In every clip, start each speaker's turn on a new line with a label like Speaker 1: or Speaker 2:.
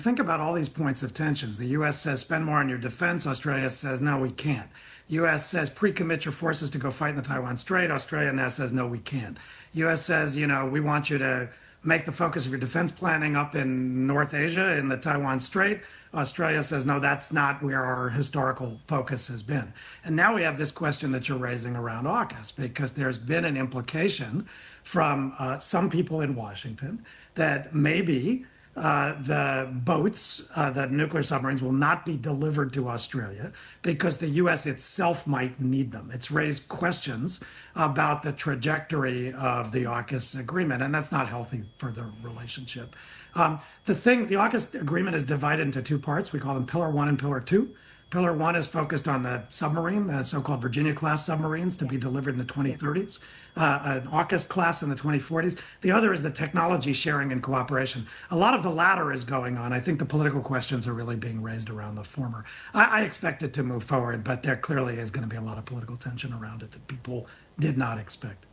Speaker 1: think about all these points of tensions. The U.S. says spend more on your defense. Australia says no, we can't. U.S. says pre-commit your forces to go fight in the Taiwan Strait. Australia now says no, we can't. U.S. says, we want you to make the focus of your defense planning up in North Asia in the Taiwan Strait. Australia says no, that's not where our historical focus has been. And now we have this question that you're raising around AUKUS, because there's been an implication from some people in Washington that maybe the boats, the nuclear submarines, will not be delivered to Australia because the U.S. itself might need them. It's raised questions about the trajectory of the AUKUS agreement, and that's not healthy for the relationship. The AUKUS agreement is divided into two parts. We call them Pillar 1 and Pillar 2. Pillar 1 is focused on the submarine, the so-called Virginia-class submarines to be delivered in the 2030s, an AUKUS class in the 2040s. The other is the technology sharing and cooperation. A lot of the latter is going on. I think the political questions are really being raised around the former. I expect it to move forward, but there clearly is going to be a lot of political tension around it that people did not expect.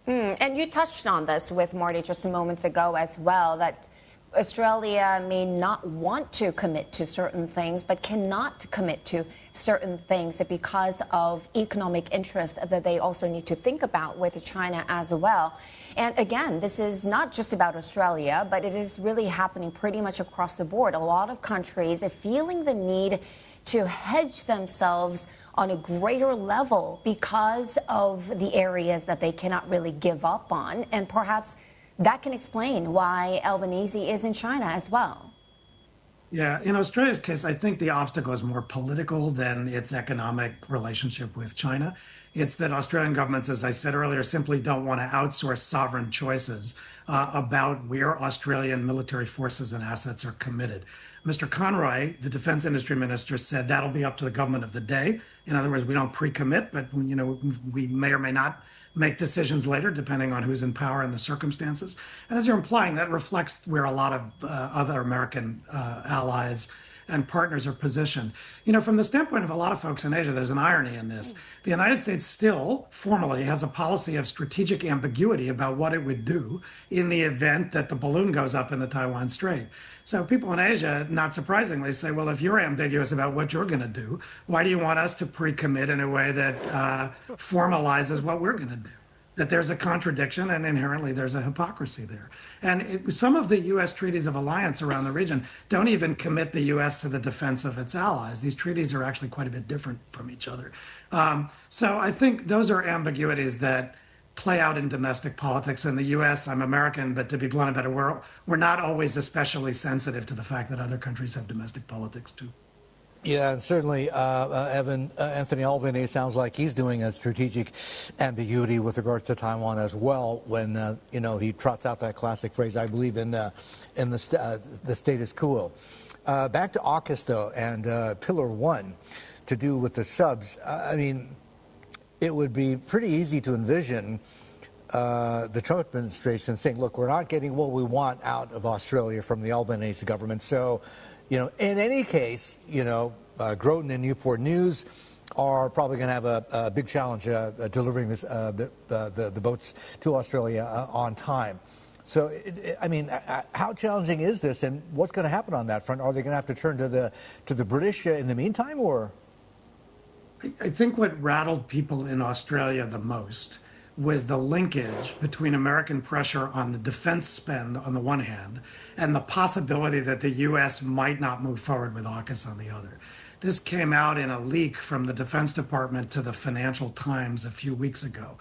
Speaker 2: And you touched on this with Marty just moments ago as well, that Australia may not want to commit to certain things, but cannot commit to certain things because of economic interest that they also need to think about with China as well. And again, this is not just about Australia, but it is really happening pretty much across the board. A lot of countries are feeling the need to hedge themselves on a greater level because of the areas that they cannot really give up on, and perhaps that can explain why Albanese is in China as well.
Speaker 1: Yeah, in Australia's case, I think the obstacle is more political than its economic relationship with China. It's that Australian governments, as I said earlier, simply don't want to outsource sovereign choices about where Australian military forces and assets are committed. Mr. Conroy, the defense industry minister, said that'll be up to the government of the day. In other words, we don't pre-commit, but we may or may not make decisions later, depending on who's in power and the circumstances. And as you're implying, that reflects where a lot of other American allies and partners are positioned. From the standpoint of a lot of folks in Asia, there's an irony in this. The United States still formally has a policy of strategic ambiguity about what it would do in the event that the balloon goes up in the Taiwan Strait. So people in Asia, not surprisingly, say, well, if you're ambiguous about what you're going to do, why do you want us to pre-commit in a way that formalizes what we're going to do? That there's a contradiction, and inherently there's a hypocrisy there. And some of the U.S. treaties of alliance around the region don't even commit the U.S. to the defense of its allies. These treaties are actually quite a bit different from each other. So I think those are ambiguities that play out in domestic politics. In the U.S., I'm American, but to be blunt about it, we're not always especially sensitive to the fact that other countries have domestic politics too.
Speaker 3: Yeah, and certainly, Evan, Anthony Albanese sounds like he's doing a strategic ambiguity with regards to Taiwan as well when, he trots out that classic phrase, I believe, in the status quo. Back to AUKUS, though, and Pillar 1 to do with the subs. It would be pretty easy to envision the Trump administration saying, look, we're not getting what we want out of Australia from the Albanese government, so in any case, Groton and Newport News are probably going to have a big challenge delivering the boats to Australia on time. So, how challenging is this, and what's going to happen on that front? Are they going to have to turn to the British in the meantime, or?
Speaker 1: I think what rattled people in Australia the most was the linkage between American pressure on the defense spend on the one hand and the possibility that the U.S. might not move forward with AUKUS on the other. This came out in a leak from the Defense Department to the Financial Times a few weeks ago.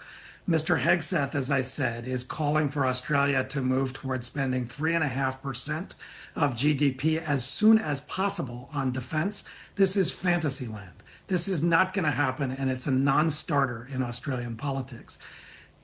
Speaker 1: Mr. Hegseth, as I said, is calling for Australia to move towards spending 3.5% of GDP as soon as possible on defense. This is fantasy land. This is not going to happen, and it's a non-starter in Australian politics.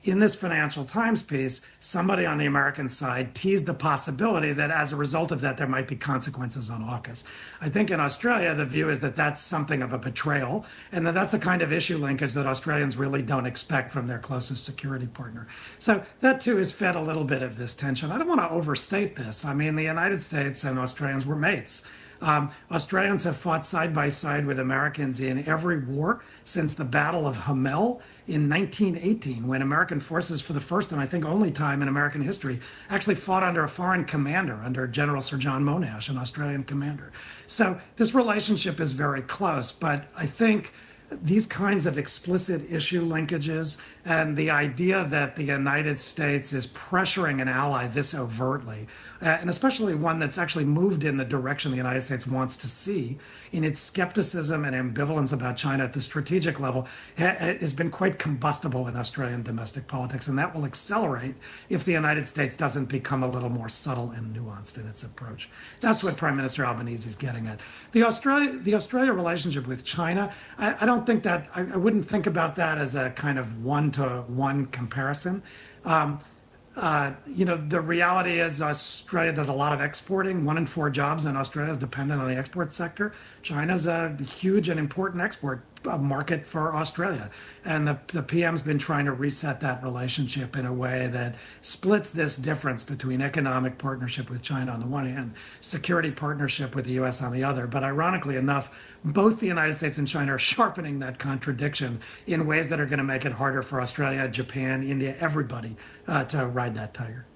Speaker 1: In this Financial Times piece, somebody on the American side teased the possibility that as a result of that, there might be consequences on AUKUS. I think in Australia, the view is that that's something of a betrayal, and that that's a kind of issue linkage that Australians really don't expect from their closest security partner. So that, too, has fed a little bit of this tension. I don't want to overstate this. The United States and Australians were mates. Australians have fought side by side with Americans in every war since the Battle of Hamel in 1918, when American forces, for the first and I think only time in American history, actually fought under a foreign commander, under General Sir John Monash, an Australian commander. So this relationship is very close, but I think these kinds of explicit issue linkages and the idea that the United States is pressuring an ally this overtly, and especially one that's actually moved in the direction the United States wants to see in its skepticism and ambivalence about China at the strategic level, has been quite combustible in Australian domestic politics. And that will accelerate if the United States doesn't become a little more subtle and nuanced in its approach. That's what Prime Minister Albanese is getting at. The Australia relationship with China, I don't think that, I wouldn't think about that as a kind of one-to-one comparison. The reality is Australia does a lot of exporting. 1 in 4 jobs in Australia is dependent on the export sector. China's a huge and important export market for Australia. And the PM's been trying to reset that relationship in a way that splits this difference between economic partnership with China on the one hand, security partnership with the U.S. on the other. But ironically enough, both the United States and China are sharpening that contradiction in ways that are going to make it harder for Australia, Japan, India, everybody to ride that tiger.